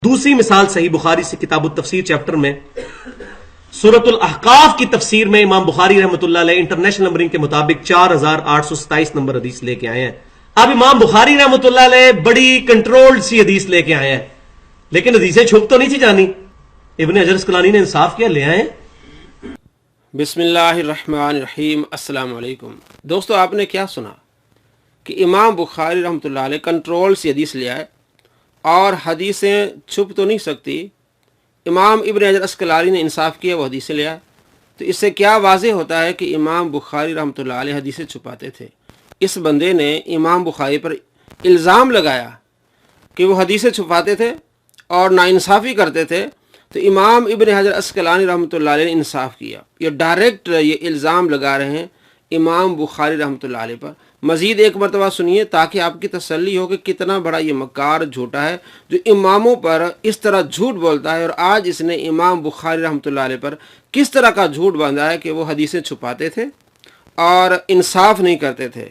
दूसरी मिसाल सही बुखारी से किताब तफसीर चैप्टर में सूरतुल अहकाफ की तफसीर में इमाम बुखारी रहमतुल्लाह अलैह इंटरनेशनल नंबरिंग के मुताबिक 4827 नंबर हदीस लेके आए हैं। अब इमाम बुखारी रहमतुल्लाह अलैह बड़ी कंट्रोल्ड सी हदीस लेके आए हैं, लेकिन हदीसें छुप तो नहीं थी जानी। इब्ने हजर अस्कलानी ने इंसाफ किया, ले आए। बिस्मिल्लाहिर्रहमानिर्रहीम। अस्सलाम वालेकुम दोस्तों, आपने क्या सुना कि इमाम बुखारी रहमतुल्लाह अलैह कंट्रोल सी हदीस ले आए और हदीसें छुप तो नहीं सकती। इमाम इब्ने हजर अस्कलानी ने इंसाफ किया, वो हदीसें ले आए। तो इससे क्या वाज़ेह होता है कि इमाम बुखारी रहमतुल्लाह अलैह हदीसें छुपाते थे। इस बंदे ने इमाम बुखारी पर इल्ज़ाम लगाया कि वो हदीसें छुपाते थे और नाइंसाफ़ी करते थे। तो इमाम इब्ने हजर अस्कलानी रहमतुल्लाह अलैह ने इंसाफ किया। ये डायरेक्ट ये इल्ज़ाम लगा रहे हैं इमाम बुखारी रहमतुल्लाह अलैह पर। मज़ीद एक मरतबा सुनिए ताकि आपकी तसल्ली हो कि कितना बड़ा ये मक्कार झूठा है जो इमामों पर इस तरह झूठ बोलता है। और आज इसने इमाम बुखारी रहमतुल्लाह अलैह पर किस तरह का झूठ बांधा है कि वो हदीसें छुपाते थे और इंसाफ नहीं करते थे।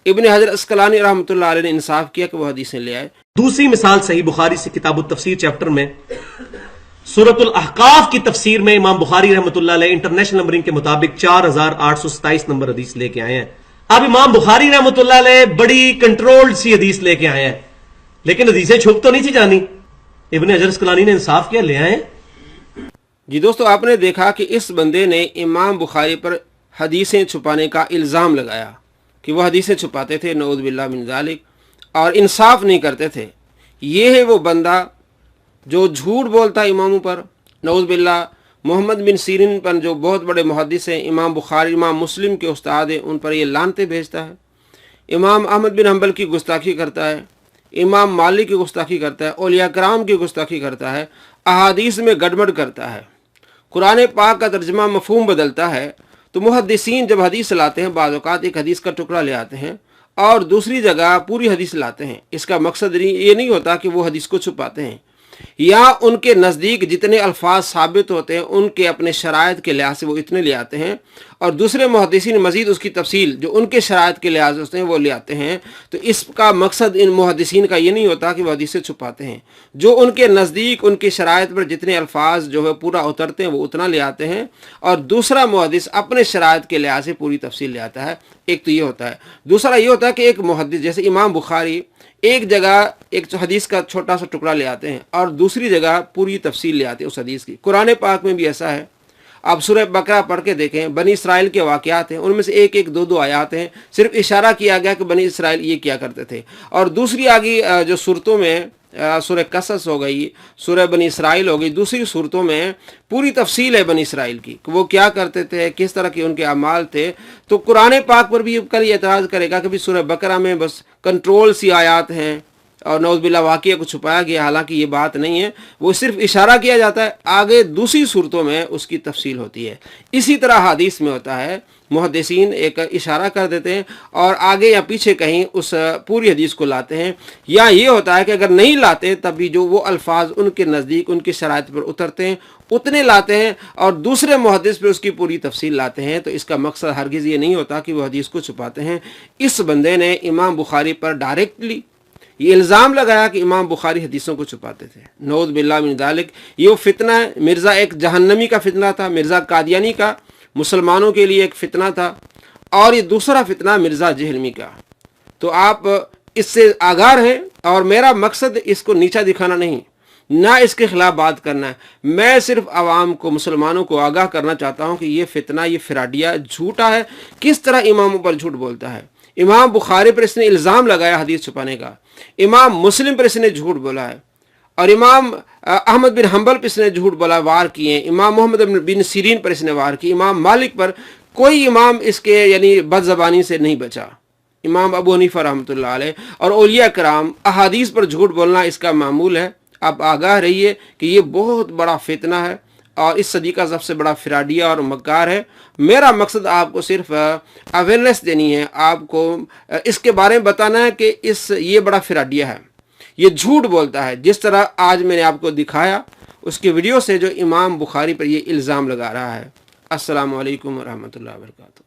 इब्ने हजर अस्कलानी रहमतुल्लाह अलैह ने इंसाफ किया कि वो हदीसें ले आए। दूसरी मिसाल सही बुखारी से किताब तफसीर चैप्टर में सूरतुल अहकाफ की तफसीर में इमाम बुखारी रहमतुल्लाह अलैह इंटरनेशनल नंबरिंग के मुताबिक 4827 नंबर हदीस लेके आए हैं। अब इमाम बुखारी रहमतुल्लाह अलैह बड़ी कंट्रोल्ड सी हदीस लेके आए हैं, लेकिन हदीसें छुप तो नहीं थी जानी। इब्ने हजर अस्कलानी ने इंसाफ किया, ले आए। जी दोस्तों, आपने देखा कि इस बंदे ने इमाम बुखारी पर हदीसें छुपाने का इल्ज़ाम लगाया कि वह हदीसें छुपाते थे, नऊज़ बिल्लाह मिन ज़ालिक, और इंसाफ नहीं करते थे। ये है वो बंदा जो झूठ बोलता है इमामों पर, नऊज़ बिल्लाह। मोहम्मद बिन सीरीन पर जो बहुत बड़े मुहद्दिस हैं, इमाम बुखारी इमाम मुस्लिम के उस्ताद हैं, उन पर ये लानतें भेजता है। इमाम अहमद बिन हंबल की गुस्ताखी करता है, इमाम मालिक की गुस्ताखी करता है, औलिया कराम की गुस्ताखी करता है, अहादीस में गड़बड़ करता है, कुरान पाक का तर्जमा मफहूम बदलता है। तो मुहद्दिसीन जब हदीस लाते हैं, बाज़ औक़ात एक हदीस का टुकड़ा ले आते हैं और दूसरी जगह पूरी हदीस लाते हैं। इसका मकसद ये नहीं होता कि वो हदीस को छुपाते हैं, या उनके नज़दीक जितने अल्फाज साबित होते हैं उनके अपने शराइत के लिहाज से वो इतने ले आते हैं, और दूसरे मुहद्दिसीन मज़ीद उसकी तफसील जो उनके शराइत के लिहाज होते हैं वो ले आते हैं। तो इसका मकसद इन मुहद्दिसीन का ये नहीं होता कि वो हदीसें छुपाते हैं। जो उनके नज़दीक उनके शराइत पर जितने अल्फाज जो है पूरा उतरते हैं वो उतना ले आते हैं, और दूसरा मुहद्दिस अपने शराइत के लिहाज से पूरी तफसील ले आता है। एक तो ये होता है। दूसरा ये होता है कि एक मुहद्दिस जैसे इमाम बुखारी एक जगह एक हदीस का छोटा सा टुकड़ा ले आते हैं और दूसरी जगह पूरी तफसील ले आते हैं उस हदीस की। कुरान पाक में भी ऐसा है। आप सूरह बकरा पढ़ के देखें, बनी इसराइल के वाक़यात हैं, उनमें से एक एक दो दो आयात हैं, सिर्फ इशारा किया गया कि बनी इसराइल ये क्या करते थे। और दूसरी आगे जो सूरतों में सूरह कसस हो गई, सूरह बनी इसराइल हो गई, दूसरी सूरतों में पूरी तफसील है बनी इसराइल की कि वो क्या करते थे, किस तरह के उनके अमाल थे। तो कुरान पाक पर भी कल एतराज़ करेगा कि भी सूरह बकरा में बस कंट्रोल सी आयात हैं और नऊज़ बिल्लाह वाक़िया को छुपाया गया, हालांकि ये बात नहीं है, वो सिर्फ इशारा किया जाता है। आगे दूसरी सूरतों में उसकी तफसील होती है। इसी तरह हदीस में होता है, मुहद्दिसीन एक इशारा कर देते हैं और आगे या पीछे कहीं उस पूरी हदीस को लाते हैं। या ये होता है कि अगर नहीं लाते तब भी जो वो अल्फाज उनके नज़दीक उनकी शराइत पर उतरते हैं उतने लाते हैं और दूसरे मुहद्दिस पर उसकी पूरी तफसील लाते हैं। तो इसका मकसद हरगिज़ ये नहीं होता कि वो हदीस को छुपाते हैं। इस बंदे ने इमाम बुखारी पर डायरेक्टली ये इल्ज़ाम लगाया कि इमाम बुखारी हदीसों को छुपाते थे, नऊज़ बिल्लाह मिन ज़ालिक। ये वो फितना है। मिर्ज़ा एक जहन्नमी का फितना था, मिर्ज़ा कादियानी का मुसलमानों के लिए एक फ़ितना था, और ये दूसरा फ़ितना मिर्ज़ा जहलमी का। तो आप इससे आगाह हैं, और मेरा मकसद इसको नीचा दिखाना नहीं, ना इसके ख़िलाफ़ बात करना है। मैं सिर्फ आवाम को, मुसलमानों को आगाह करना चाहता हूँ कि ये फ़ितना, ये फ़िराडिया झूठा है, किस तरह इमामों पर झूठ बोलता है। इमाम बुखारी पर इसने इल्ज़ाम लगाया हदीस छुपाने का, इमाम मुस्लिम पर इसने झूठ बोला है, और इमाम अहमद बिन हंबल पर इसने झूठ बोला, वार किए। इमाम मोहम्मद बिन सीरीन पर इसने वार की। इमाम मालिक पर कोई इमाम इसके यानी बदज़बानी से नहीं बचा। इमाम अबू हनीफा रहमतुल्लाह अलैह और औलिया कराम अहादीस पर झूठ बोलना इसका मामूल है। आप आगाह रहिए कि ये बहुत बड़ा फितना है और इस सदी का सबसे बड़ा फिराडिया और मक्कार है। मेरा मकसद आपको सिर्फ अवेयरनेस देनी है, आपको इसके बारे में बताना है कि ये बड़ा फिराडिया है, ये झूठ बोलता है। जिस तरह आज मैंने आपको दिखाया उसकी वीडियो से जो इमाम बुखारी पर ये इल्ज़ाम लगा रहा है। अस्सलामु अलैकुम व रहमतुल्लाहि व बरकातुहू।